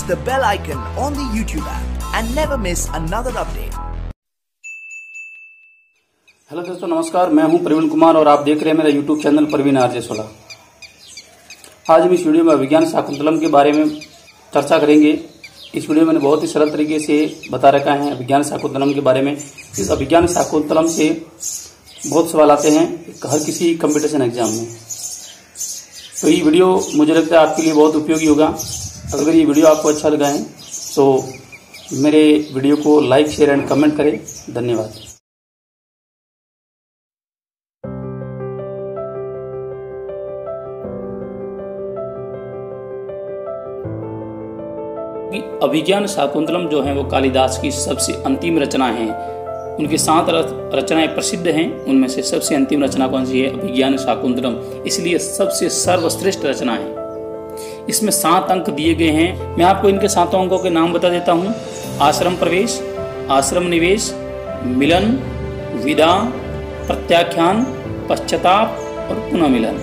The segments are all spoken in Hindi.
the bell icon on the YouTube app and never miss another update. Hello दोस्तों, नमस्कार। मैं हूं प्रवीण कुमार और आप देख रहे हैं मेरा YouTube चैनल प्रवीण आरजे 16। आज हम इस वीडियो में अभिज्ञान शाकुंतलम के बारे में चर्चा करेंगे। इस वीडियो में मैंने बहुत ही सरल तरीके से बता रखा है अभिज्ञान शाकुंतलम के बारे में। इस अभिज्ञान शाकुंतलम से बहुत सवाल आते हैं हर किसी कंपटीशन एग्जाम में, तो ये वीडियो मुझे लगता है आपके लिए बहुत उपयोगी होगा। अगर ये वीडियो आपको अच्छा लगा है तो मेरे वीडियो को लाइक, शेयर एंड कमेंट करें। धन्यवाद। अभिज्ञान शाकुंतलम जो है वो कालिदास की सबसे अंतिम रचना है। उनके 7 रचनाएं प्रसिद्ध हैं, उनमें से सबसे अंतिम रचना कौन सी है? अभिज्ञान शाकुंतलम। इसलिए सबसे सर्वश्रेष्ठ रचना है। इसमें 7 अंक दिए गए हैं। मैं आपको इनके 7 अंकों के नाम बता देता हूँ। आश्रम प्रवेश, आश्रम निवेश, मिलन, विदा, प्रत्याख्यान, पश्चाताप और पुनः मिलन।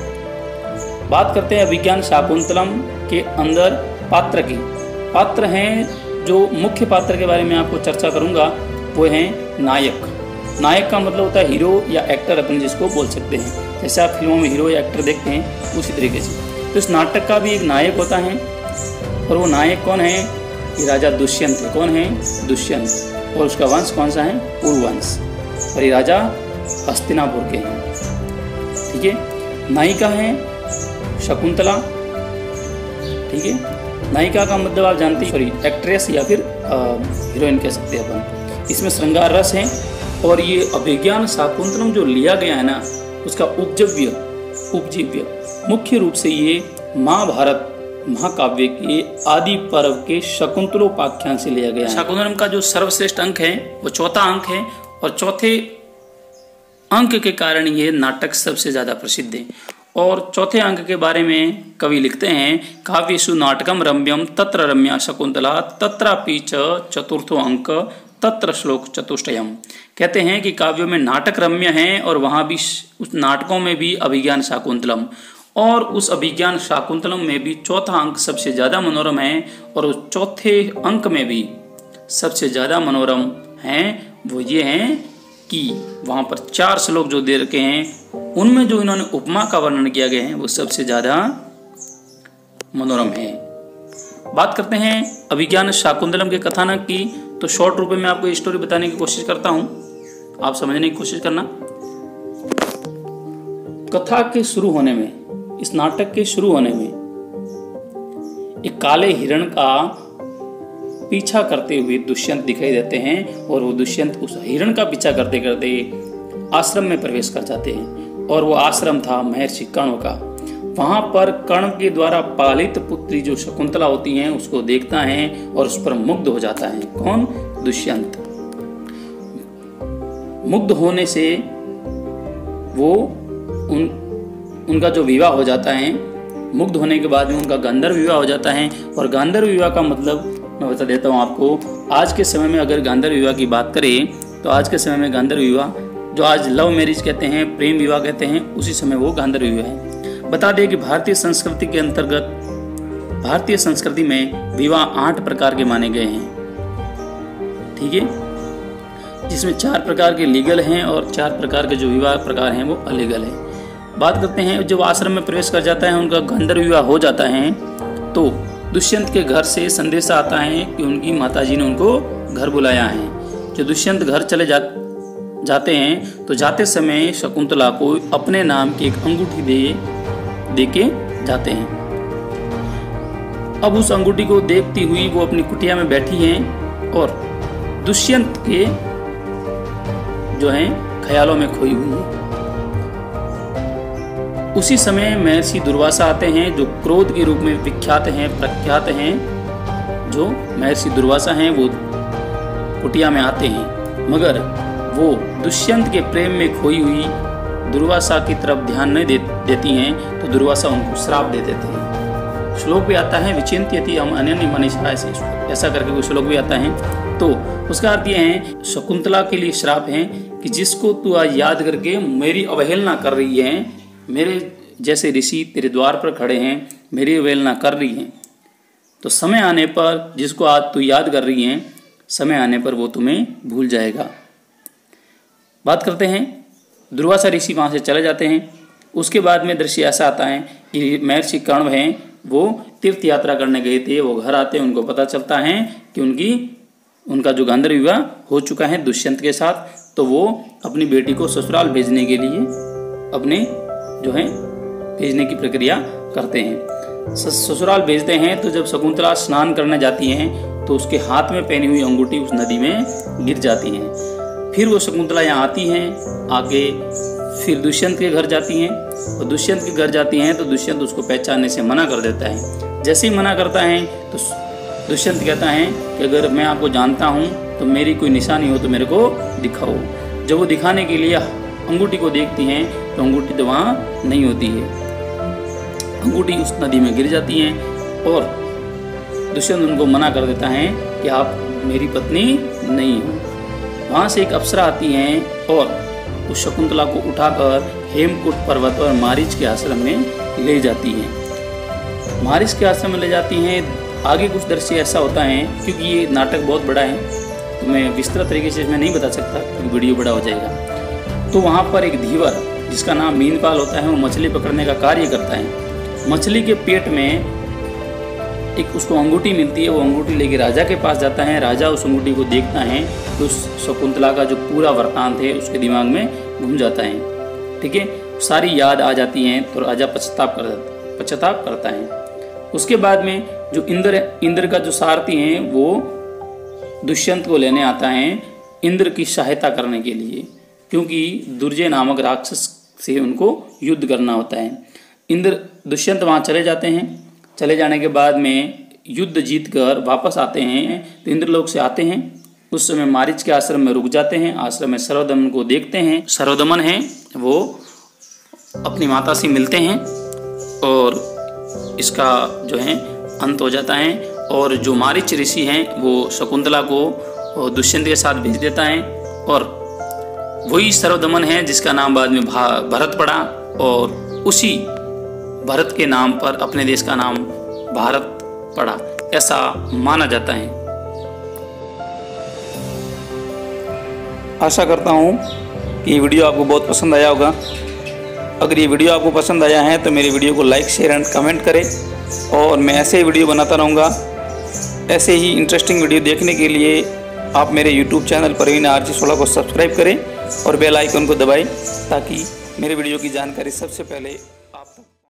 बात करते हैं अभिज्ञान शाकुंतलम के अंदर पात्र की। पात्र हैं जो मुख्य पात्र के बारे में आपको चर्चा करूंगा, वो हैं नायक। नायक का मतलब होता है हीरो या एक्टर, अपन जिसको बोल सकते हैं। जैसे आप फिल्मों में हीरो या एक्टर देखते हैं उसी तरीके से तो इस नाटक का भी एक नायक होता है। और वो नायक कौन है? ये राजा दुष्यंत है। कौन है? दुष्यंत। और उसका वंश कौन सा है? उर्वंश। और ये राजा हस्तिनापुर के हैं। ठीक है। नायिका है शकुंतला। ठीक है। नायिका का मतलब आप जानते हैं, सॉरी, एक्ट्रेस या फिर हीरोइन कह सकते हैं अपन। इसमें श्रृंगार रस है। और ये अभिज्ञान शाकुंतलम जो लिया गया है ना, उसका उपजीव्य मुख्य रूप से ये महाभारत महाकाव्य के आदि पर्व के शकुंतलोपाख्यान से लिया गया है। शाकुंतलम का जो सर्वश्रेष्ठ अंक है वो 4था अंक है। और चौथे अंक के कारण ये नाटक सबसे ज्यादा प्रसिद्ध है। और चौथे अंक के बारे में कवि लिखते हैं, काव्येषु नाटकम रम्यम तत्र रम्या शकुंतला तत्रापि च चतुर्थो अंक तत्र श्लोक चतुष्टयम। कहते हैं कि काव्यों में नाटक रम्य है और वहां भी उस नाटकों में भी अभिज्ञान शाकुंतलम, और उस अभिज्ञान शाकुंतलम में भी चौथा अंक सबसे ज्यादा मनोरम है। और उस चौथे अंक में भी सबसे ज्यादा मनोरम है वो ये हैं कि वहां पर 4 श्लोक जो दे रखे हैं उनमें जो इन्होंने उपमा का वर्णन किया गया है वो सबसे ज्यादा मनोरम है। बात करते हैं अभिज्ञान शाकुंतलम के कथानक की। तो शॉर्ट रूप में मैं आपको स्टोरी बताने की कोशिश करता हूं, आप समझने की कोशिश करना। कथा के शुरू होने में, इस नाटक के शुरू होने में एक काले हिरण का पीछा करते हुए दुष्यंत दिखाई देते हैं। और वो दुष्यंत उस हिरण का पीछा करते करते आश्रम में प्रवेश कर जाते हैं। और वो आश्रम था महर्षि कर्ण का। वहां पर कर्ण के द्वारा पालित पुत्री जो शकुंतला होती हैं उसको देखता है और उस पर मुग्ध हो जाता है। कौन? दुष्यंत। मुग्ध होने से वो उनका जो विवाह हो जाता है, मुग्ध होने के बाद में उनका गांधर्व विवाह हो जाता है। और गांधर्व विवाह का मतलब मैं बता देता हूँ आपको। आज के समय में अगर गांधर्व विवाह की बात करें तो आज के समय में गांधर्व विवाह जो आज लव मैरिज कहते हैं, प्रेम विवाह कहते हैं, उसी समय वो गांधर्व विवाह है। बता दें कि भारतीय संस्कृति के अंतर्गत, भारतीय संस्कृति में विवाह 8 प्रकार के माने गए हैं। ठीक है। जिसमें 4 प्रकार के लीगल हैं और 4 प्रकार के जो विवाह प्रकार हैं वो अलीगल है। बात करते हैं जब आश्रम में प्रवेश कर जाता है, उनका गांधर्व विवाह हो जाता है, तो दुष्यंत के घर से संदेशा आता है कि उनकी माताजी ने उनको घर बुलाया है। जो दुष्यंत घर चले जाते हैं तो जाते समय शकुंतला को अपने नाम की एक अंगूठी दे के जाते हैं। अब उस अंगूठी को देखती हुई वो अपनी कुटिया में बैठी हैं और दुष्यंत के जो हैं ख्यालों में खोई हुई है। उसी समय महर्षि दुर्वासा आते हैं जो क्रोध के रूप में विख्यात हैं, प्रख्यात हैं। जो महर्षि दुर्वासा हैं वो कुटिया में आते हैं, मगर वो दुष्यंत के प्रेम में खोई हुई दुर्वासा की तरफ ध्यान नहीं देती हैं, तो दुर्वासा उनको श्राप दे देते हैं। श्लोक भी आता है, विचिंत्यति हम अनन्य मनीषा, ऐसा करके कोई श्लोक भी आता है। तो उसका अर्थ यह है, शकुंतला के लिए श्राप है कि जिसको तू आज याद करके मेरी अवहेलना कर रही है, मेरे जैसे ऋषि तेरे द्वार पर खड़े हैं, मेरी अवहेलना कर रही हैं, तो समय आने पर, जिसको आज तू याद कर रही हैं, समय आने पर वो तुम्हें भूल जाएगा। बात करते हैं, दुर्वासा ऋषि वहाँ से चले जाते हैं। उसके बाद में दृश्य ऐसा आता है कि महर्षि कर्ण हैं, वो तीर्थ यात्रा करने गए थे। वो घर आते हैं, उनको पता चलता है कि उनका जो गांधर्व विवाह हो चुका है दुष्यंत के साथ। तो वो अपनी बेटी को ससुराल भेजने के लिए भेजने की प्रक्रिया करते हैं। ससुराल भेजते हैं। तो जब शकुंतला स्नान करने जाती हैं तो उसके हाथ में पहनी हुई अंगूठी उस नदी में गिर जाती है। फिर वो शकुंतला यहाँ आती हैं, आके फिर दुष्यंत के घर जाती हैं। और दुष्यंत के घर जाती हैं तो दुष्यंत उसको पहचानने से मना कर देता है। जैसे ही मना करता है तो दुष्यंत कहता है कि अगर मैं आपको जानता हूँ तो मेरी कोई निशानी हो तो मेरे को दिखाओ। जब वो दिखाने के लिए अंगूठी को देखती हैं तो अंगूठी तो वहाँ नहीं होती है। अंगूठी उस नदी में गिर जाती है और दुष्यंत उनको मना कर देता है कि आप मेरी पत्नी नहीं हो। वहाँ से एक अप्सरा आती हैं और उस शकुंतला को उठाकर हेमकूट पर्वत पर मारीच के आश्रम में ले जाती हैं। मारीच के आश्रम में ले जाती हैं। आगे कुछ दृश्य ऐसा होता है, क्योंकि ये नाटक बहुत बड़ा है तो मैं विस्तृत तरीके से इसमें नहीं बता सकता क्योंकि वीडियो बड़ा हो जाएगा। तो वहाँ पर एक धीवर जिसका नाम मीनपाल होता है, वो मछली पकड़ने का कार्य करता है। मछली के पेट में एक उसको अंगूठी मिलती है। वो अंगूठी लेके राजा के पास जाता है। राजा उस अंगूठी को देखता है तो उस शकुंतला का जो पूरा वृत्तांत है उसके दिमाग में घूम जाता है। ठीक है, सारी याद आ जाती है तो राजा पश्चाताप करता है। उसके बाद में जो इंद्र का जो सारथी है वो दुष्यंत को लेने आता है इंद्र की सहायता करने के लिए, क्योंकि दुर्जय नामक राक्षस से उनको युद्ध करना होता है। दुष्यंत वहाँ चले जाते हैं। चले जाने के बाद में युद्ध जीत कर वापस आते हैं तो इंद्रलोक से आते हैं। उस समय मारीच के आश्रम में रुक जाते हैं। आश्रम में सर्वदमन को देखते हैं। सर्वदमन है वो अपनी माता से मिलते हैं और इसका अंत हो जाता है। और जो मारीच ऋषि हैं वो शकुंतला को दुष्यंत के साथ भेज देता है और वही सर्वदमन है जिसका नाम बाद में भरत पड़ा और उसी भरत के नाम पर अपने देश का नाम भारत पड़ा, ऐसा माना जाता है। आशा करता हूँ कि ये वीडियो आपको बहुत पसंद आया होगा। अगर ये वीडियो आपको पसंद आया है तो मेरे वीडियो को लाइक, शेयर एंड कमेंट करें और मैं ऐसे ही वीडियो बनाता रहूँगा। ऐसे ही इंटरेस्टिंग वीडियो देखने के लिए आप मेरे YouTube चैनल परवीन RG16 को सब्सक्राइब करें और बेल आइकन को दबाएं ताकि मेरे वीडियो की जानकारी सबसे पहले आप तक